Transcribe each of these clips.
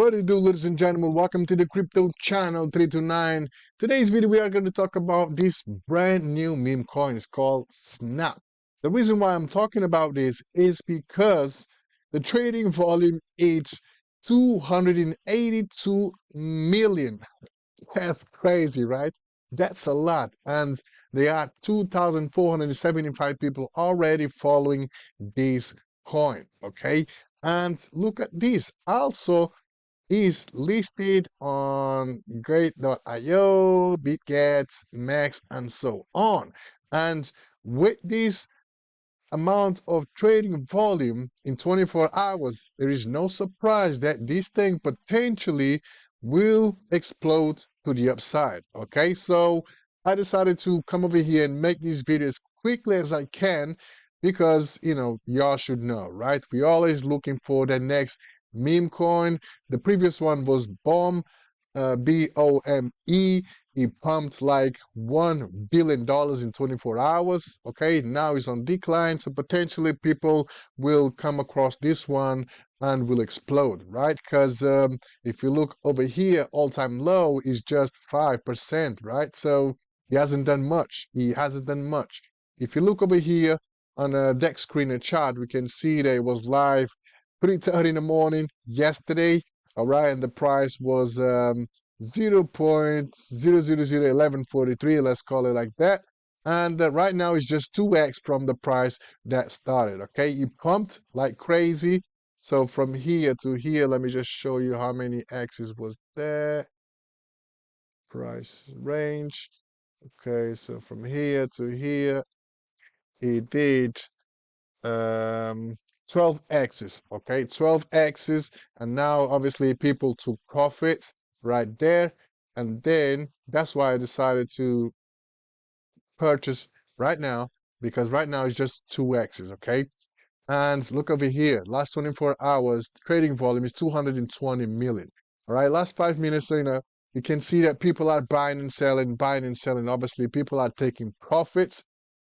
What do you do, ladies and gentlemen? Welcome to the crypto channel 329. Today's video we are going to talk about this brand new meme coin. It's called Snap. The reason why I'm talking about this is because the trading volume is 282 million. That's crazy, right? That's a lot. And there are 2,475 people already following this coin. Okay. And look at this. Also, is listed on Great.io, BitGet, Max, and so on. And with this amount of trading volume in 24 hours, there is no surprise that this thing potentially will explode to the upside. Okay, so I decided to come over here and make these videos as quickly as I can because, y'all should know, right? We're always looking for the next meme coin. The previous one was BOME, BOME. It pumped like $1 billion in 24 hours. Okay, now it's on decline, so potentially people will come across this one and will explode, right? Because if you look over here, all-time low is just 5%, right? So he hasn't done much. He hasn't done much. If you look over here on a deck screener chart, we can see that it was live 3:30 in the morning yesterday. All right, and the price was 0.0001143, let's call it like that. And right now it's just 2x from the price that started. Okay, it pumped like crazy. So from here to here, let me just show you how many x's was there. Price range. Okay, so from here to here, it did 12 axis. Okay, 12 axis, and now obviously people took profits right there, and then that's why I decided to purchase right now, because right now it's just 2 axis. Okay, and look over here, last 24 hours trading volume is 220 million. All right, last 5 minutes, you can see that people are buying and selling, obviously people are taking profits,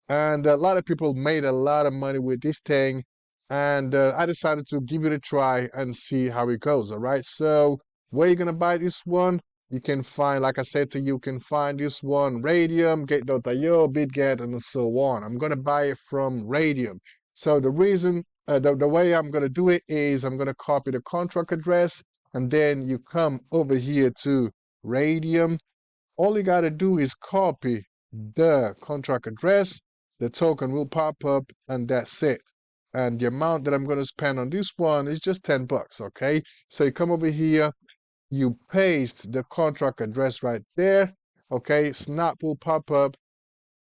and a lot of people made a lot of money with this thing, and I decided to give it a try and see how it goes. All right, so where you gonna buy this one? You can find, like I said to you, can find this one Radium, Gate.io, BitGet, and so on. I'm gonna buy it from Radium. So the reason, the way I'm gonna do it is I'm gonna copy the contract address, and then you come over here to Radium. All you gotta do is copy the contract address, the token will pop up, and that's it. And the amount that I'm going to spend on this one is just 10 bucks, okay? So you come over here, you paste the contract address right there, okay? Snap will pop up,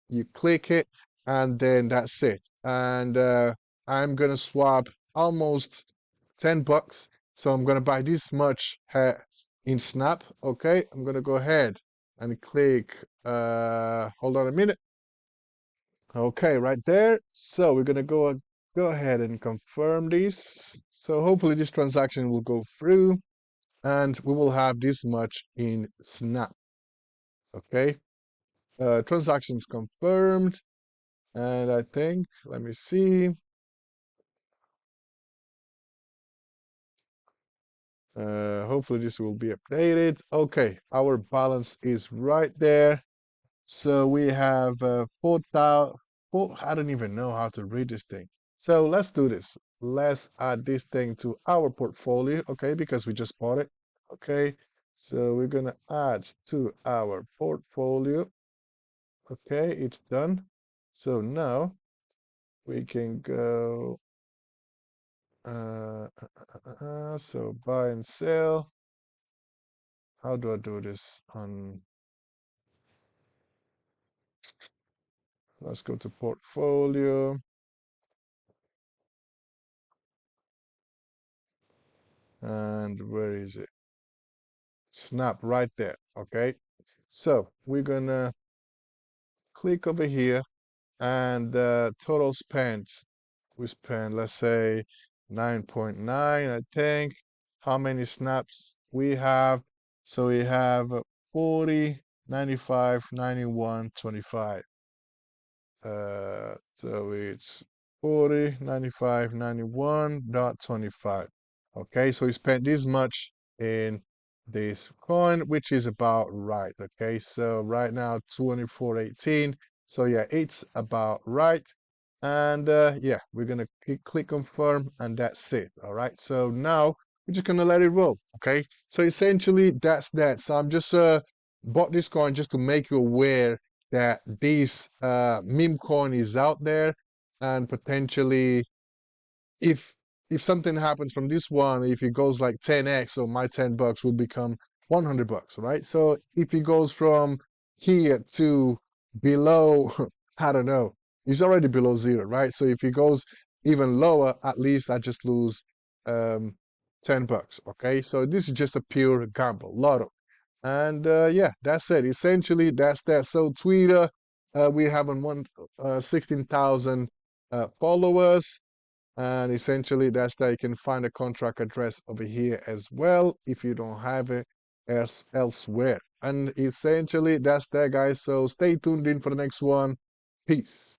you click it, and then that's it. And I'm going to swap almost 10 bucks. So I'm going to buy this much in Snap, okay? I'm going to go ahead and click, hold on a minute. Okay, right there. So we're gonna go ahead and confirm this. So hopefully this transaction will go through and we will have this much in Snap. Okay. Transactions confirmed. And I think, let me see. Hopefully this will be updated. Okay, our balance is right there. So we have 4,000. I don't even know how to read this thing. So let's do this. Let's add this thing to our portfolio, okay, because we just bought it. Okay, so we're gonna add to our portfolio. Okay, it's done. So now we can go, so buy and sell. How do I do this let's go to portfolio. And where is it? Snap right there. Okay, so we're gonna click over here, and the total spent, we spent, let's say 9.9, I think. How many snaps we have? So we have 40, 95, 91, 25. So it's 40, 95, 91.25. Okay, so we spent this much in this coin, which is about right. Okay, so right now 24.18. So yeah, it's about right. And yeah, we're gonna click confirm, and that's it. All right, so now we're just gonna let it roll. Okay, so essentially that's that. So I'm just bought this coin just to make you aware that this meme coin is out there, and potentially if something happens from this one, if it goes like 10x, so my $10 will become $100, right? So if it goes from here to below, I don't know, it's already below zero, right? So if it goes even lower, at least I just lose um, $10. Okay, so this is just a pure gamble, lotto. And yeah, that's it. Essentially, that's that. So Twitter, we have on 16,000 followers. And essentially, that's that. You can find a contract address over here as well if you don't have it elsewhere. And essentially, that's that, guys. So stay tuned in for the next one. Peace.